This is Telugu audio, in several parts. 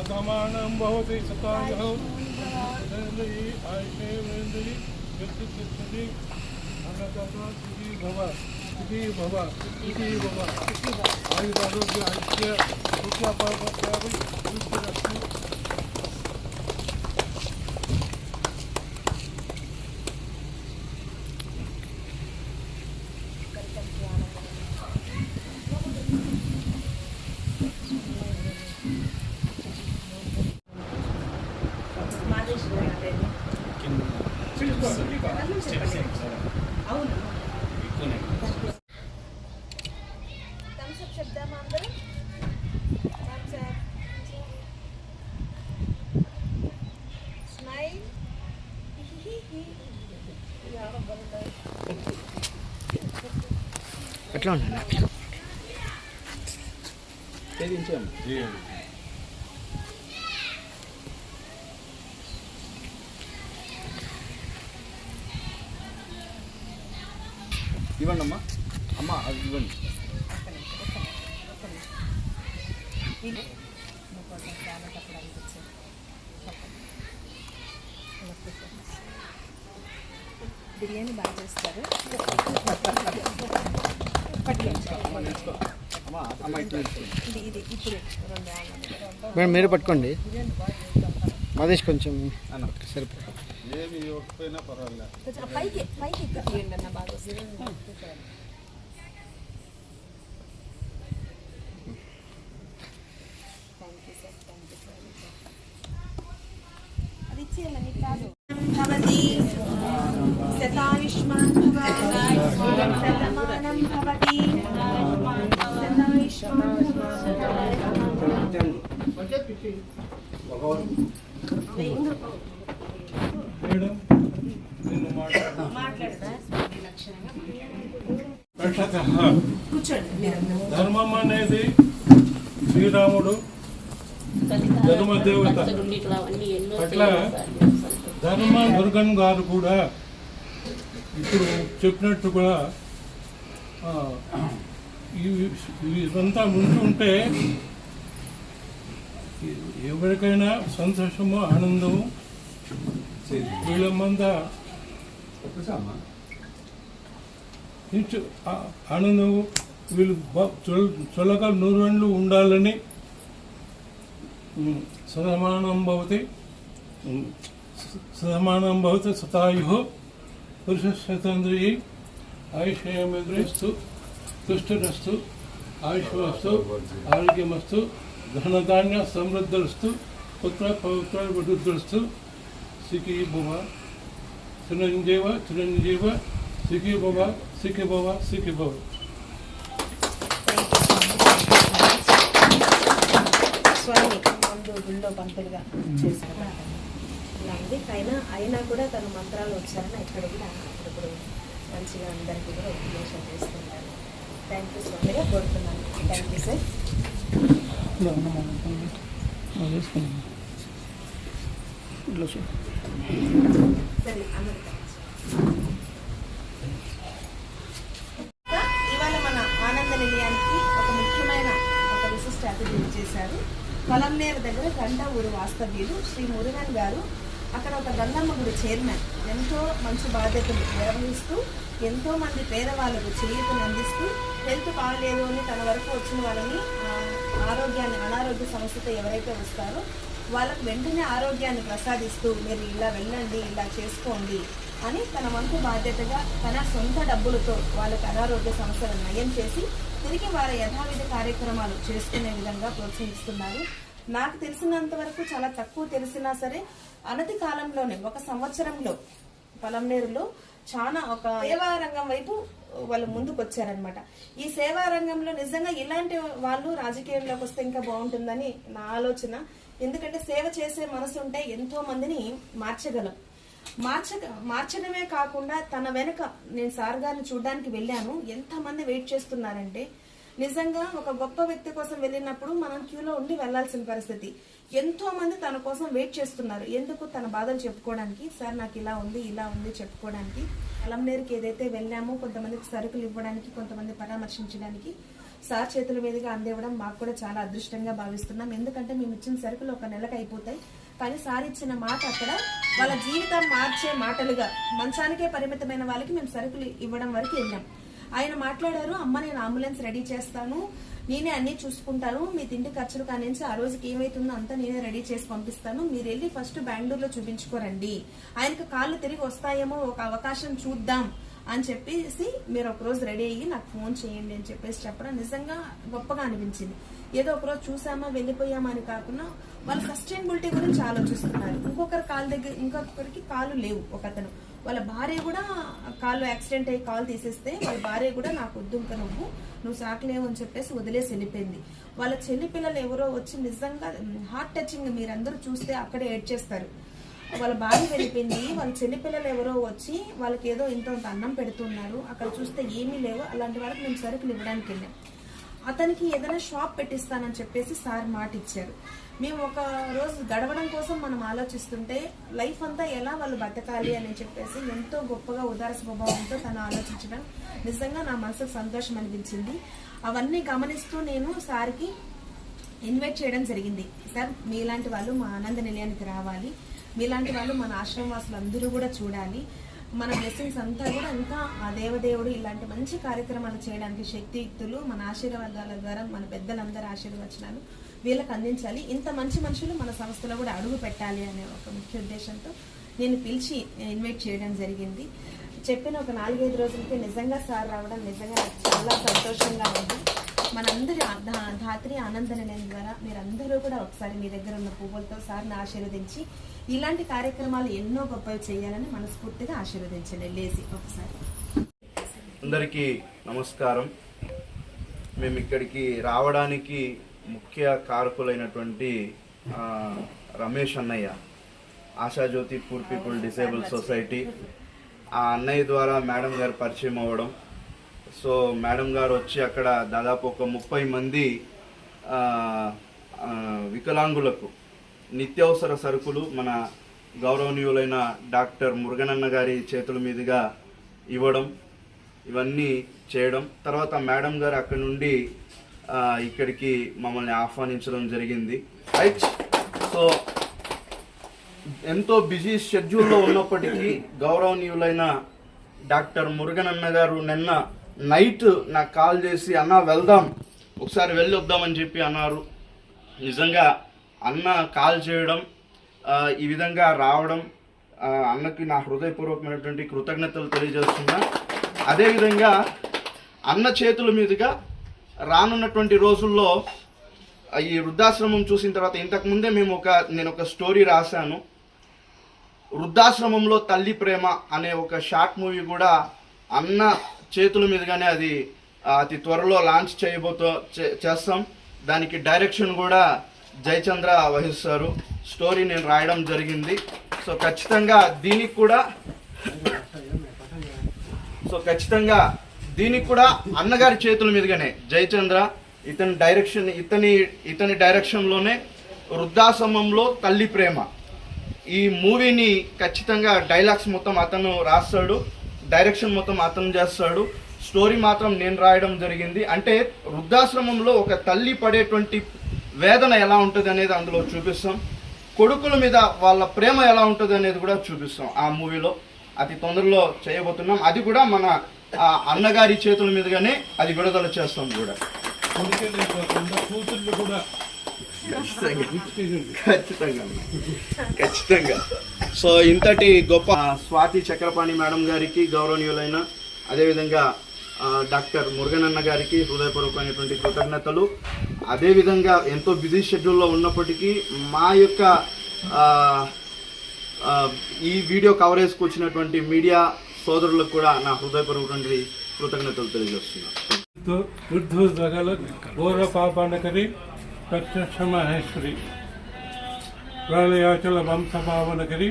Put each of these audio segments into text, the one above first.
सतमानं भवति शतायुः आयुष्येवेन्द्रिय यत्तिष्ठति अन्नदाता सुखी भव आयुरारोग्य ऐश्वर्य सुख्यापापत्यापि सुखिरस्तु। ఎట్లా ఉండండి ఇవ్వండి అమ్మా అమ్మ అది ఇవ్వండి. బిర్యానీ బాగా చేస్తారు. ఇది ఇప్పుడు మేడం మీరు పట్టుకోండి. మదేష్ కొంచెం సరిపోతుంది. ఏమి ఇవ్వకపోయినా పర్వాలేదు. కొంచెం పైకి తీయండి అన్న బాగా వస్తుంది. అది ఇచ్చేయాలి నీకు కాదు. భవతి శతాయుష్మాన్ భవ శతమానం భవతి శతాయుష్మాన్ మేడం నిన్ను కూర్చోండి. ధర్మం అనేది శ్రీరాముడు ధర్మదేవత. అట్లా ధర్మ దుర్గన్ గారు కూడా ఇప్పుడు చెప్పినట్టు కూడా ఇదంతా ముందు ఉంటే ఎవరికైనా సంతోషము ఆనందము వీళ్ళ మంద ఆనందము వీళ్ళు చొలగా నూరేళ్ళు ఉండాలని సమానం భవతి శతాయుః పురుషశతేంద్రియై ఆయుష్యేంద్రియస్తు తుష్టిరస్తు ఆయుష్మస్తు ఆరోగ్యమస్తు ధనధాన్య సమృద్ధిరస్తు పుత్ర పవిత్ర వృద్ధిరస్తు సుఖీ భవ చిరంజీవ సుఖీ భవ. స్వామి ముందు గుళ్ళో పంతులుగా చేశారు. ఇలా ఉంది. అయినా కూడా తన మంత్రాలు వచ్చారని ఇక్కడ కూడా ఇప్పుడు మంచిగా అందరికీ కూడా ఉపదేశం చేస్తుంటారు. థ్యాంక్ యూ స్వామిగా కోరుతున్నాను. Thank you sir. సరే ఇవాళ మన ఆనంద నిలయానికి ఒక ముఖ్యమైన ఒక విశిష్ట అతిథి చేశారు. పొలంనేరు దగ్గర గంట ఊరు వాస్తవ్యులు శ్రీ మురుగన్ గారు. అక్కడ ఒక గంగమ్మ గుడి చైర్మన్. ఎంతో మంచి బాధ్యతలు నిర్వహిస్తూ ఎంతో మంది పేదవాళ్ళకు చేయూతను అందిస్తూ హెల్త్ బాగలేదు అని తన వరకు వచ్చిన వాళ్ళని అనారోగ్య సమస్యతో ఎవరైతే వస్తారో వాళ్ళకు వెంటనే ఆరోగ్యాన్ని ప్రసాదిస్తూ మీరు ఇలా వెళ్ళండి, ఇలా చేసుకోండి అని తన వంతు బాధ్యతగా తన సొంత డబ్బులతో వాళ్ళకి అనారోగ్య సమస్యలను నయం చేసి తిరిగి వారి యథావిధి కార్యక్రమాలు చేసుకునే విధంగా ప్రోత్సహిస్తున్నారు. నాకు తెలిసినంత వరకు చాలా తక్కువ తెలిసినా సరే అనతి కాలంలోనే 1 సంవత్సరంలో పొలంనేరులో చాలా ఒక సేవా రంగం వైపు వాళ్ళు ముందుకు వచ్చారనమాట. ఈ సేవా రంగంలో నిజంగా ఇలాంటి వాళ్ళు రాజకీయంలోకి వస్తే ఇంకా బాగుంటుందని నా ఆలోచన. ఎందుకంటే సేవ చేసే మనసు ఉంటే ఎంతో మందిని మార్చడమే కాకుండా తన వెనుక నేను సార్ గారిని చూడడానికి వెళ్ళాను. ఎంతమంది వెయిట్ చేస్తున్నారంటే నిజంగా ఒక గొప్ప వ్యక్తి కోసం వెళ్ళినప్పుడు మనం క్యూలో ఉండి వెళ్లాల్సిన పరిస్థితి. ఎంతో మంది తన కోసం వెయిట్ చేస్తున్నారు. ఎందుకు? తన బాధలు చెప్పుకోవడానికి. సార్ నాకు ఇలా ఉంది చెప్పుకోవడానికి. పొలంనేరుకి ఏదైతే వెళ్ళామో కొంతమందికి సరుకులు ఇవ్వడానికి, కొంతమంది పరామర్శించడానికి. సార్ చేతుల మీదుగా అందివ్వడం మాకు కూడా చాలా అదృష్టంగా భావిస్తున్నాం. ఎందుకంటే మేము ఇచ్చిన సరుకులు ఒక నెలకు అయిపోతాయి, కానీ సార్ ఇచ్చిన మాట అక్కడ వాళ్ళ జీవితం మార్చే మాటలుగా మంచానికే పరిమితమైన వాళ్ళకి మేము సరుకులు ఇవ్వడం వరకు వెళ్ళాం. ఆయన మాట్లాడారు, అమ్మ నేను అంబులెన్స్ రెడీ చేస్తాను, నేనే అన్ని చూసుకుంటాను, మీ తిండి ఖర్చులు కానించి ఆ రోజుకి ఏమైతుందో అంతా నేనే రెడీ చేసి పంపిస్తాను, మీరు వెళ్ళి ఫస్ట్ బెంగళూరులో చూపించుకోరండి, ఆయనకు కాళ్ళు తిరిగి వస్తాయేమో ఒక అవకాశం చూద్దాం అని చెప్పేసి మీరు ఒకరోజు రెడీ అయ్యి నాకు ఫోన్ చేయండి అని చెప్పేసి చెప్పడం నిజంగా గొప్పగా అనిపించింది. ఏదో ఒకరోజు చూసామా వెళ్ళిపోయామా అని కాకుండా వాళ్ళ సస్టైనబిలిటీ గురించి ఆలోచిస్తున్నారు. ఇంకొకరికి కాళ్ళు లేవు, ఒకతను వాళ్ళ భార్య కూడా కాళ్ళు యాక్సిడెంట్ అయ్యి కాలు తీసేస్తే వాళ్ళ భార్య కూడా నాకు వద్దు ఇంకా నువ్వు సాకలేవు అని చెప్పేసి వదిలేసి వెళ్ళిపోయింది. వాళ్ళ చెల్లి పిల్లలు ఎవరో వచ్చి నిజంగా హార్ట్ టచింగ్ మీరందరూ చూస్తే అక్కడే ఏడ్ చేస్తారు. వాళ్ళ భార్య వెళ్ళిపోయింది, వాళ్ళ చెల్లి పిల్లలు ఎవరో వచ్చి వాళ్ళకి ఏదో ఇంత అన్నం పెడుతున్నారు, అక్కడ చూస్తే ఏమీ లేవు. అలాంటి వాళ్ళకి మేము సరుకులు ఇవ్వడానికి వెళ్ళాం. అతనికి ఏదైనా షాప్ పెట్టిస్తానని చెప్పేసి సార్ మాట ఇచ్చారు. మేము ఒక రోజు గడవడం కోసం మనం ఆలోచిస్తుంటే లైఫ్ అంతా ఎలా వాళ్ళు బతకాలి అని చెప్పేసి ఎంతో గొప్పగా ఉదార స్వభావంతో తను ఆలోచించడం నిజంగా నా మనసుకు సంతోషం అనిపించింది. అవన్నీ గమనిస్తూ నేను సార్కి ఇన్వైట్ చేయడం జరిగింది. సార్ మీలాంటి వాళ్ళు మా ఆనంద నిలయానికి రావాలి, మీలాంటి వాళ్ళు మన ఆశ్రమవాసులు అందరూ కూడా చూడాలి, మన బ్లెస్సింగ్స్ అంతా కూడా ఇంకా ఆ దేవదేవుడు ఇలాంటి మంచి కార్యక్రమాలు చేయడానికి శక్తియుక్తులు మన ఆశీర్వాదాల ద్వారా మన పెద్దలందరూ ఆశీర్వచనాలు వీళ్ళకి అందించాలి, ఇంత మంచి మనుషులు మన సంస్థలో కూడా అడుగు పెట్టాలి అనే ఒక ముఖ్య ఉద్దేశంతో నేను పిలిచి ఇన్వైట్ చేయడం జరిగింది. చెప్పిన ఒక 4-5 రోజులకి నిజంగా సార్ రావడం నిజంగా నాకు చాలా సంతోషంగా ఉంది. మనందరి ధాత్రి ఆనంద నిలయం ద్వారా మీరందరూ కూడా ఒకసారి మీ దగ్గర ఉన్న పువ్వులతో సార్ని ఆశీర్వదించి ఇలాంటి కార్యక్రమాలు ఎన్నో గొప్పవి చేయాలని మనస్ఫూర్తిగా ఆశీర్వదించండి. లేసి ఒకసారి అందరికీ నమస్కారం. మేము ఇక్కడికి రావడానికి ముఖ్య కారకులైనటువంటి రమేష్ అన్నయ్య, ఆశాజ్యోతి పూర్ పీపుల్ డిసేబుల్ సొసైటీ, ఆ అన్నయ్య ద్వారా మేడం గారు పరిచయం అవ్వడం. సో మేడం గారు వచ్చి అక్కడ దాదాపు ఒక 30 మంది వికలాంగులకు నిత్యావసర సరుకులు మన గౌరవనీయులైన డాక్టర్ మురుగనన్న గారి చేతుల మీదుగా ఇవ్వడం, ఇవన్నీ చేయడం. తర్వాత మేడం గారు అక్కడ నుండి ఇక్కడికి మమ్మల్ని ఆహ్వానించడం జరిగింది. రైట్. సో ఎంతో బిజీ షెడ్యూల్లో ఉన్నప్పటికీ గౌరవనీయులైన డాక్టర్ మురుగనన్న గారు నిన్న నైట్ నాకు కాల్ చేసి అన్న వెళ్దాం, ఒకసారి వెళ్ళి వద్దామని చెప్పి అన్నారు. నిజంగా అన్న కాల్ చేయడం, ఈ విధంగా రావడం అన్నకి నా హృదయపూర్వకమైనటువంటి కృతజ్ఞతలు తెలియజేస్తున్నా. అదేవిధంగా అన్న చేతుల మీదుగా రానున్నటువంటి రోజుల్లో ఈ వృద్ధాశ్రమం చూసిన తర్వాత ఇంతకుముందే నేను ఒక స్టోరీ రాశాను. వృద్ధాశ్రమంలో తల్లి ప్రేమ అనే ఒక షార్ట్ మూవీ కూడా అన్న చేతుల మీదుగానే అది అతి త్వరలో లాంచ్ చేస్తాం. దానికి డైరెక్షన్ కూడా జయచంద్ర వహిస్తారు. స్టోరీ నేను రాయడం జరిగింది. సో ఖచ్చితంగా దీనికి కూడా అన్నగారి చేతుల మీదుగానే జయచంద్ర ఇతని డైరెక్షన్లోనే వృద్ధాశ్రమంలో తల్లి ప్రేమ ఈ మూవీని ఖచ్చితంగా డైలాగ్స్ మొత్తం అతను రాస్తాడు, డైరెక్షన్ మొత్తం అతను చేస్తాడు, స్టోరీ మాత్రం నేను రాయడం జరిగింది. అంటే వృద్ధాశ్రమంలో ఒక తల్లి పడేటువంటి వేదన ఎలా ఉంటుంది అనేది అందులో చూపిస్తాం, కొడుకుల మీద వాళ్ళ ప్రేమ ఎలా ఉంటుంది అనేది కూడా చూపిస్తాం. ఆ మూవీలో అతి తొందరలో చేయబోతున్నాం. అది కూడా మన అన్నగారి చేతుల మీదుగానే అది విడుదల చేస్తాం కూడా. కూతుర్లు కూడా ఖచ్చితంగా. సో ఇంతటి గొప్ప స్వాతి చక్రపాణి మేడం గారికి, గౌరవనీయులైన అదేవిధంగా డాక్టర్ మురుగనన్న గారికి హృదయపూర్వకమైనటువంటి కృతజ్ఞతలు. అదేవిధంగా ఎంతో బిజీ షెడ్యూల్లో ఉన్నప్పటికీ మా యొక్క ఈ వీడియో కవరేజ్కి వచ్చినటువంటి మీడియా సోదరులకు కూడా నా హృదయపూర్వకమైనటువంటి కృతజ్ఞతలు తెలియజేస్తున్నాను. వృద్ధు జగల ఘోర పాపానకరి ప్రత్యక్ష మహేశ్వరి ప్రాళయాచల వంశభావనకరి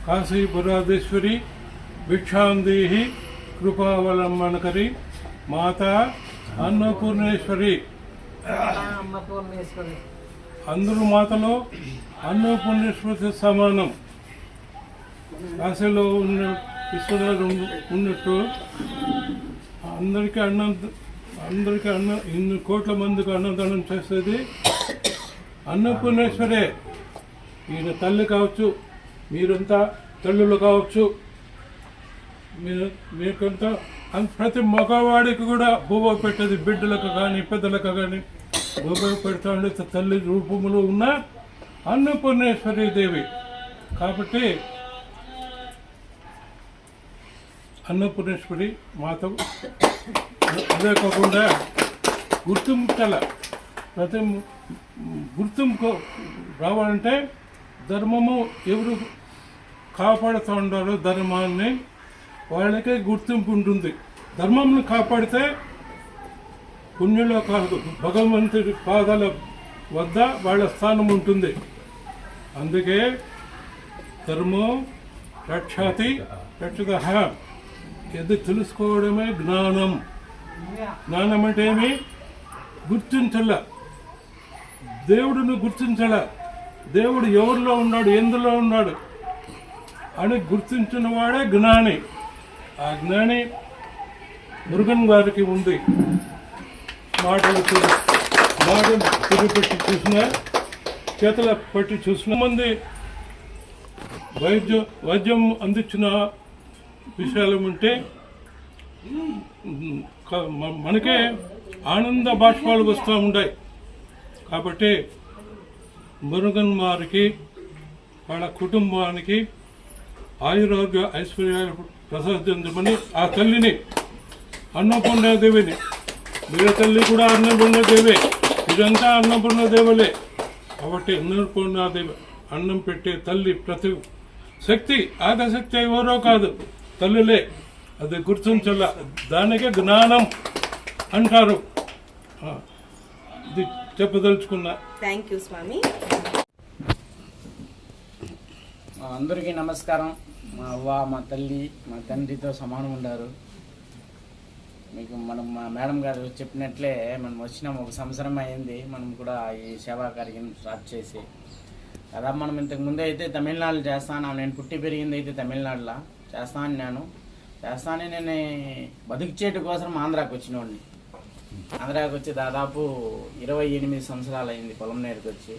కాశీపురాధీశ్వరి భిక్షాందేహి కృపావలంబనకరి మాతా అన్నపూర్ణేశ్వరి. అందరూ మాతలో అన్నపూర్ణేశ్వరి సమానం. కాశీలో ఉన్న విశ్వనాథుడు ఉన్నట్టు అందరికీ అందరికీ ఇన్ని కోట్ల మందికి అన్నదానం చేసేది అన్నపూర్ణేశ్వరే. ఈయన తల్లి కావచ్చు, మీరంతా తల్లులు కావచ్చు, మీకంతా ప్రతి మగవాడికి కూడా భూభ పెట్టేది, బిడ్డలకు కానీ పెద్దలకు కానీ భూభ పెడతా ఉండే తల్లి రూపంలో ఉన్న అన్నపూర్ణేశ్వరి దేవి. కాబట్టి అన్నపూర్ణేశ్వరి మాత. అదే కాకుండా గుర్తించాల, ప్రతి గుర్తింపు రావాలంటే ధర్మము ఎవరు కాపాడుతూ ఉండారో ధర్మాన్ని వాళ్ళకే గుర్తింపు ఉంటుంది. ధర్మంను కాపాడితే పుణ్యంలో కాదు, భగవంతుడి పాదాల వద్ద వాళ్ళ స్థానం ఉంటుంది. అందుకే ధర్మం రక్షాతి రక్షితః. ఇది తెలుసుకోవడమే జ్ఞానం. జ్ఞానం అంటే ఏమి? గుర్తించాల, దేవుడిని గుర్తించాల. దేవుడు ఎవరిలో ఉన్నాడు, ఎందులో ఉన్నాడు అని గుర్తించిన వాడే జ్ఞాని. ఆ జ్ఞాని మురుగన్ గారికి ఉంది. మాటలు తిరిగిపెట్టి చూసినా, చేతుల పట్టి చూసిన మంది వైద్యం అందించిన విషయాలు ఉంటే మనకే ఆనంద బాష్పాలు వస్తూ ఉంటాయి. కాబట్టి మురుగన్ వారికి, వాళ్ళ కుటుంబానికి ఆయురోగ్య ఐశ్వర్యాలు ప్రసాదించమని ఆ తల్లిని, అన్నపూర్ణాదేవిని, వీళ్ళ తల్లి కూడా అన్నపూర్ణాదేవే, ఇదంతా అన్నపూర్ణాదేవులే. కాబట్టి అన్నపూర్ణాదేవి అన్నం పెట్టే తల్లి, ప్రతి శక్తి ఆగశక్తి ఎవరో కాదు, తల్లులే. అది గుర్తించాల, దానికే జ్ఞానం అంటారు. ఇది చెప్పదలుచుకున్నా. థ్యాంక్ యూ స్వామి. అందరికీ నమస్కారం. మా అవ్వ, మా తల్లి, మా తండ్రితో సమానం ఉండారు. మీకు మా మేడం గారు చెప్పినట్లే మనం వచ్చినాం, 1 సంవత్సరం అయింది మనం కూడా ఈ సేవా కార్యక్రమం స్టార్ట్ చేసి. కదా మనం ఇంతకు ముందు అయితే తమిళనాడులో చేస్తాను, నేను పుట్టి పెరిగింది అయితే తమిళనాడులో చేస్తానని నేను బతుకుచేటు కోసం ఆంధ్రాకి వచ్చినోడిని. ఆంధ్రాకి వచ్చి దాదాపు 28 సంవత్సరాలు అయింది. పొలం నేరుకు వచ్చి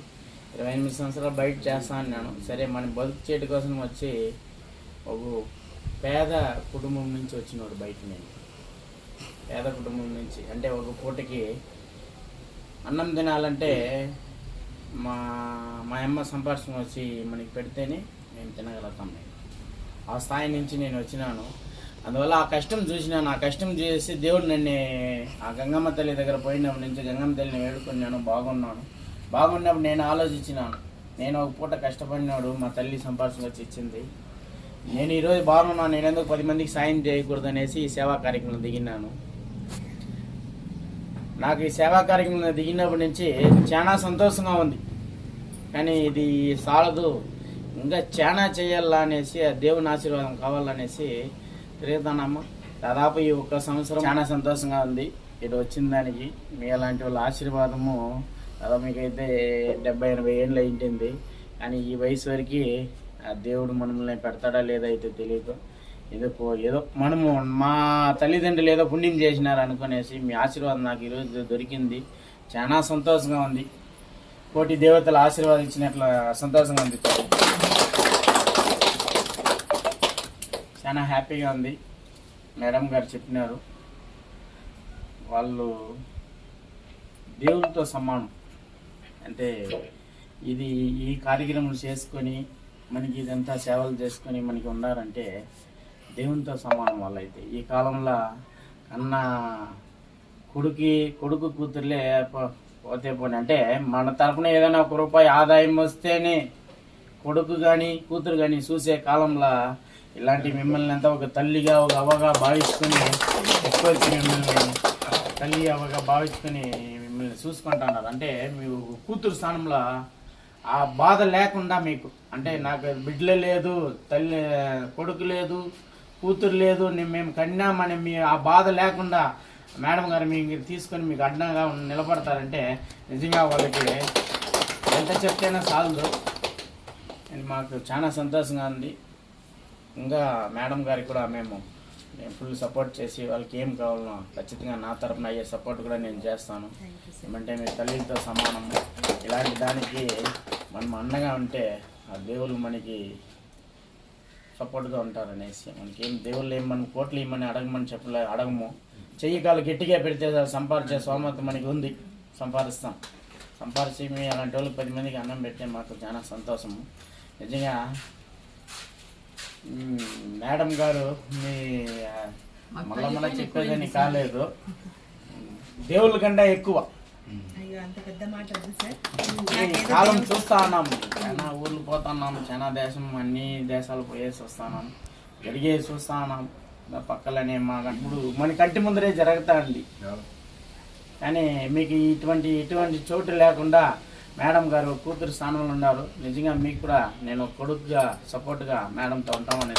28 సంవత్సరాలు బయట చేస్తాను నేను. సరే మనం బతుకుచేటు కోసం వచ్చి ఒక పేద కుటుంబం నుంచి వచ్చినోడు బయట. నేను పేద కుటుంబం నుంచి అంటే ఒక పూటకి అన్నం తినాలంటే మా అమ్మ సంపాదన వచ్చి మనకి పెడితేనే నేను తినగలుగుతాం. నేను ఆ స్థాయి నుంచి నేను వచ్చినాను. అందువల్ల ఆ కష్టం చూసినాను. ఆ కష్టం చేసి దేవుడు నన్ను ఆ గంగమ్మ తల్లి దగ్గర పోయినప్పటి నుంచి గంగమ్మ తల్లిని వేడుకున్నాను. బాగున్నప్పుడు నేను ఆలోచించినాను, నేను ఒక పూట కష్టపడినాడు, మా తల్లి సంపాదన వచ్చి ఇచ్చింది, నేను ఈరోజు బాగున్నాను, నేను ఎందుకు 10 మందికి సాయం చేయకూడదు అనేసి ఈ సేవా కార్యక్రమం దిగినాను. నాకు ఈ సేవా కార్యక్రమం దిగినప్పటి నుంచి చాలా సంతోషంగా ఉంది. కానీ ఇది సాలదు, ఇంకా చాలా చేయాలా అనేసి, ఆ దేవుని ఆశీర్వాదం కావాలనేసి తిరుగుతానమ్మ. దాదాపు ఈ 1 సంవత్సరం చాలా సంతోషంగా ఉంది. ఇది వచ్చిన దానికి మీ అలాంటి వాళ్ళ ఆశీర్వాదము దాదాపు మీకైతే 70-80 ఏళ్ళు అయింటుంది. కానీ ఈ వయసు వరకు ఆ దేవుడు మనల్ని పెడతాడా లేదా అయితే తెలియదు. ఏదో మనము మా తల్లిదండ్రులు ఏదో పుణ్యం చేసినారు అనుకునేసి మీ ఆశీర్వాదం నాకు ఈరోజు దొరికింది. చాలా సంతోషంగా ఉంది. కోటి దేవతల ఆశీర్వాదించినట్లు సంతోషంగా ఉంది. చాలా హ్యాపీగా ఉంది. మేడం గారు చెప్పినారు, వాళ్ళు దేవుడితో సమానం. అంటే ఇది ఈ కార్యక్రమం చేసుకొని మనకి ఇదంతా సేవలు చేసుకొని మనకి ఉన్నారంటే దేవునితో సమానం. వాళ్ళైతే ఈ కాలంలో అన్న కొడుకు కూతురులే పోతే పోనీ, అంటే మన తరపున ఏదైనా 1 రూపాయి ఆదాయం వస్తేనే కొడుకు కానీ కూతురు కానీ చూసే కాలంలో ఇలాంటి మిమ్మల్ని అంతా ఒక తల్లిగా, ఒక అవ్వగా భావించుకొని ఎక్కువ మిమ్మల్ని తల్లి అవ్వగా భావించుకొని మిమ్మల్ని చూసుకుంటున్నారు. అంటే మీరు కూతురు స్థానంలో ఆ బాధ లేకుండా మీకు, అంటే నాకు బిడ్డలే లేదు, తల్లి కొడుకు లేదు, కూతురు లేదు, మేము కన్నామని మీ ఆ బాధ లేకుండా మేడం గారు మీరు తీసుకొని మీకు అడ్డంగా నిలబడతారంటే నిజంగా వాళ్ళకి ఎంత చెప్తేనే చాలదు. మాకు చాలా సంతోషంగా ఉంది. ఇంకా మేడం గారికి కూడా మేము నేను ఫుల్ సపోర్ట్ చేసి వాళ్ళకి ఏం కావాలనో ఖచ్చితంగా నా తరపున అయ్యే సపోర్ట్ కూడా నేను చేస్తాను. ఏమంటే మీ తల్లితో సమానం. ఇలాంటి దానికి మనం అండగా ఉంటే ఆ దేవుళ్ళు మనకి సపోర్ట్గా ఉంటారనేసి, మనకేం దేవుళ్ళు ఏం మనం కోట్లు ఇమ్మని అడగమని అడగము. చెయ్యి కాలు గట్టిగా పెడితే సంపాదించే సోమత మనకి ఉంది, సంపాదిస్తాం. సంపాదించి మీ అలాంటి వాళ్ళకి 10 మందికి అన్నం పెడితే మాకు చాలా సంతోషము. నిజంగా మేడం గారు మీ మళ్ళా చెప్పేదని కాలేదు, దేవుళ్ళ కంటే ఎక్కువ అయ్యో అంత పెద్ద మాట వద్దు సార్. ఈ కాలం చూస్తా ఉన్నాం, చాలా ఊర్లు పోతున్నాం, చాలా దేశం అన్ని దేశాలు పోయేసి వస్తున్నాం, జరిగేసి చూస్తా ఉన్నాం. పక్కలనే ఇప్పుడు మన కంటి ముందరే జరుగుతా ఉంది. కానీ మీకు ఇటువంటి చోటు లేకుండా మేడం గారు కూతురు స్థానంలో ఉన్నారు. నిజంగా మీకు కూడా నేను కొడుకుగా సపోర్ట్గా మేడంతో ఉంటామని